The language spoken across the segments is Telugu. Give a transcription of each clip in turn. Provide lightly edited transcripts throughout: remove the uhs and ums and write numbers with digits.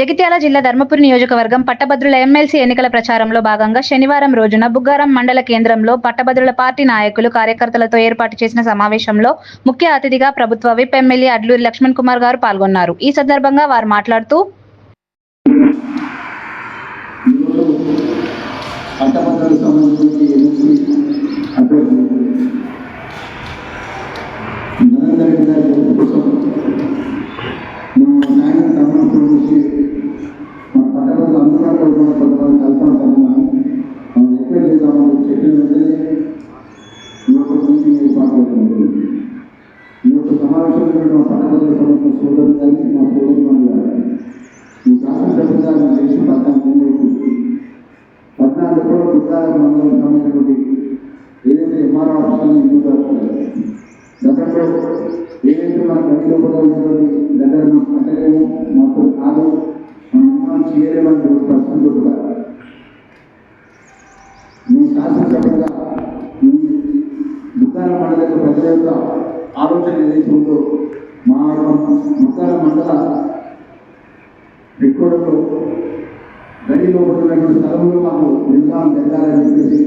జగిత్యాల జిల్లా ధర్మపురి నియోజకవర్గం పట్టభద్రుల ఎమ్మెల్సీ ఎన్నికల ప్రచారంలో భాగంగా శనివారం రోజున బుగ్గారం మండల కేంద్రంలో పట్టభద్రుల పార్టీ నాయకులు, కార్యకర్తలతో ఏర్పాటు చేసిన సమావేశంలో ముఖ్య అతిథిగా ప్రభుత్వ విప్ ఎమ్మెల్యే అడ్లూరి లక్ష్మణ్ కుమార్ గారు పాల్గొన్నారు. ఈ సందర్భంగా వారు మాట్లాడుతూ ఆలోచన ఏదైతే ఉందో మా ముక్కాల మండల ఎక్కువలో గడిలో ఉన్నటువంటి స్థలంలో మాకు నిర్మాణం జరగాలని చెప్పేసి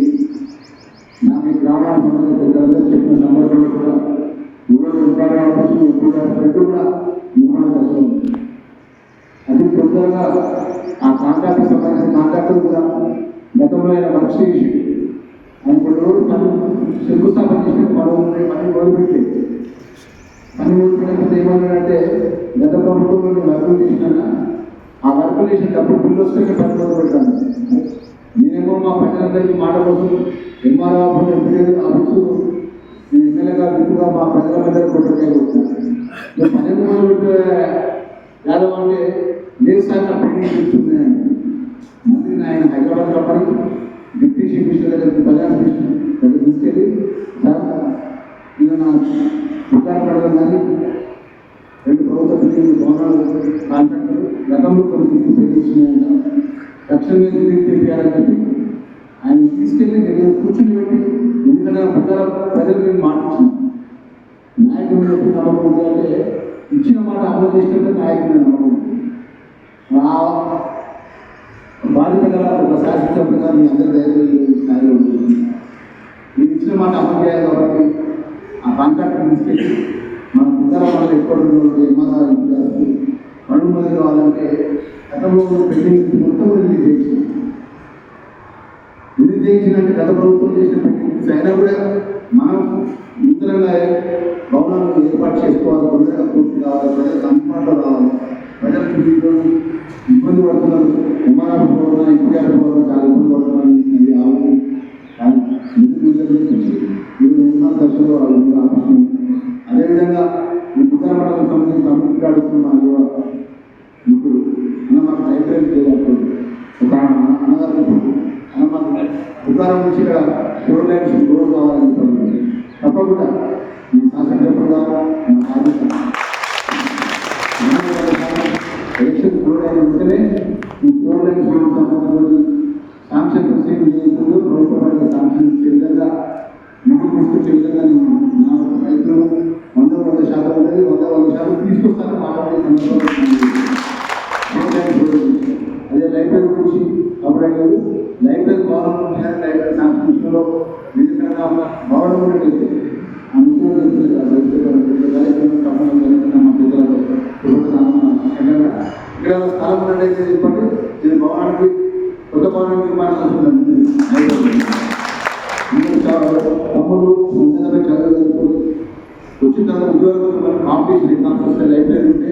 నాకు ఈ గ్రామానికి సంబంధించిన చెప్పిన సందర్భంలో కూడా ఊళ్ళో కూడా నిర్మాణం చేస్తుంది. అది తొందరగా ఆ కాంట్రాక్ట్ సంబంధించిన కాంట్రాక్టర్ కూడా గతంలో ఆయన వర్క్ చేసి ఆయన కొన్ని రోజులు శంకుస్థాపన చేసిన పని మొదలుపెట్టి పని మొదలుపెట్టినప్పుడు ఏమన్నాడంటే గత ప్రభుత్వంలో వర్కులు చేసినా ఆ వర్కులు చేసిన డబ్బులు బిల్లు వస్తే పని మొదలుపెట్టాను. నేనేమో మా ప్రజలందరికీ మాట కోసం ఎంఆర్ఓ ఆఫీసు ఎమ్మెల్యేగా విప్పుగా మా ప్రజలందరికీ కొట్టకాయలు వచ్చాను. పని మొదలుపెట్టే యాదవ్ అంటే దేశాన్ని పెండింగ్ ఇస్తుంది. మళ్ళీ ఆయన హైదరాబాద్లో పని డిప్యూటీ చీఫ్ మినిస్టర్ దగ్గర ప్రజా తీసుకెళ్ళి నేను నా ఉత్తరాఖండ్ కానీ 2 ప్రభుత్వ బిల్డింగ్ భవనాలు కాంట్రాక్టర్ గతంలో కొన్ని పెండించిన తక్షణమే తెలియాలని చెప్పి ఆయన తీసుకెళ్ళి నేను కూర్చుని పెట్టి ఎందుకంటే ప్రజలు నేను మాటించాను. నాయకుడు చెప్పి నమ్మకం ఉంది అంటే ఇచ్చిన మాట అమలు చేసినట్టే నాయకుడు నమ్మకం. బాధ్యత గల ఒక శాసనసభ్యుగా మీ అందరి దయచేసి స్థాయిలో ఉంటుంది. మీరు ఇచ్చిన మాట అమలు చేయాలి కాబట్టి ఆ కాంట్రాక్టర్ తీసుకెళ్ళి మన బుగ్గారం వల్ల ఎక్కడ పనులు మొదలు కావాలంటే గతంలో పెండింగ్ మొత్తం రిలీజ్ చేయించినట్టు గత ప్రభుత్వం చేసిన పెండింగ్స్ అయినా కూడా మనం నూతనంగా భవనాలు ఏర్పాటు చేసుకోవాలి. తొందరగా పూర్తి కావాలి, ప్రజలకు అందుబాటులో రావాలి. ప్రజలకు ఇబ్బంది పడుతున్నారు. ఉమ్మరాపు పోవడం ఇంటికాడ పోవడం చాలా ఇబ్బంది పడుతున్నాను. నిర్మాణ దశలో ఆలోచన. అదేవిధంగా ఈ బుగ్గారం మండలం సంబంధించి అభివృద్ధి అడుగుతున్న ఇప్పుడు అన్న మాకు లైబ్రరీ చేయలేదు. ఒక అన్నగారు అన్న మాకు బుగ్గారం నుంచి ఇక్కడ 4 లైన్స్ రోడ్ కావాలని చెప్పారు. తప్పకుండా మీ శాసనసభ్యులుగా ఎలక్షన్ రోడ్ అయిన వెంటనే ఈ 4 లైన్స్ రోడ్ సంబంధించి శాంక్షన్ ప్రొసీడ్ చేస్తుందో ప్రభుత్వ శాంక్షన్ ఇచ్చే విధంగా ముందుకు తీసుకొచ్చే విధంగా నేను నా రైతులు 100% ఉంటుంది. 100% తీసుకొస్తాను. మాట్లాడే సందర్భంలో అదే లైబ్రరీ గురించి అప్పుడు లైబ్రరీ భవనం లైబ్రరీ శాంక్షన్లో నిజంగా భవనం ఉన్నట్టు ఆ ముఖ్యమంత్రి ఇక్కడ స్థలం ఉన్నట్టయితే చెప్పండి. ఇది భవనానికి కొత్త భవనం నిర్మాణం అవుతుందండి. తమ్ముడు చదువు వచ్చిన తర్వాత ఉద్యోగం కాంపిటీషన్ ఎగ్జామ్స్ వస్తే లైబ్రరీ ఉంటే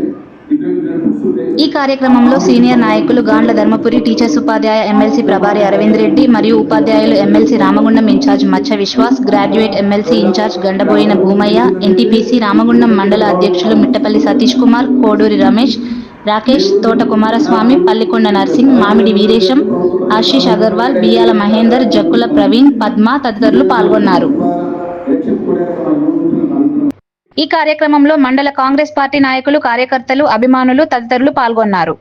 ఈ కార్యక్రమంలో సీనియర్ నాయకులు గాండ్ల ధర్మపురి, టీచర్స్ ఉపాధ్యాయ ఎమ్మెల్సీ ప్రభారి అరవింద్ రెడ్డి మరియు ఉపాధ్యాయులు MLC Ramagundam incharge Maccha Vishwas, graduate MLC incharge Gandaboina Bhoomaiah, NTPC Ramagundam మండల అధ్యక్షులు మిట్టపల్లి సతీష్ కుమార్, కోడూరి రమేష్, రాకేష్, తోట కుమారస్వామి, పల్లికొండ నర్సింగ్, మామిడి వీరేశం, ఆశీష్ అగర్వాల్, బియ్యాల మహేందర్, జక్కుల ప్రవీణ్, పద్మ తదితరులు పాల్గొన్నారు. ఈ కార్యక్రమంలో మండల కాంగ్రెస్ పార్టీ నాయకులు, కార్యకర్తలు, అభిమానులు తదితరులు పాల్గొన్నారు.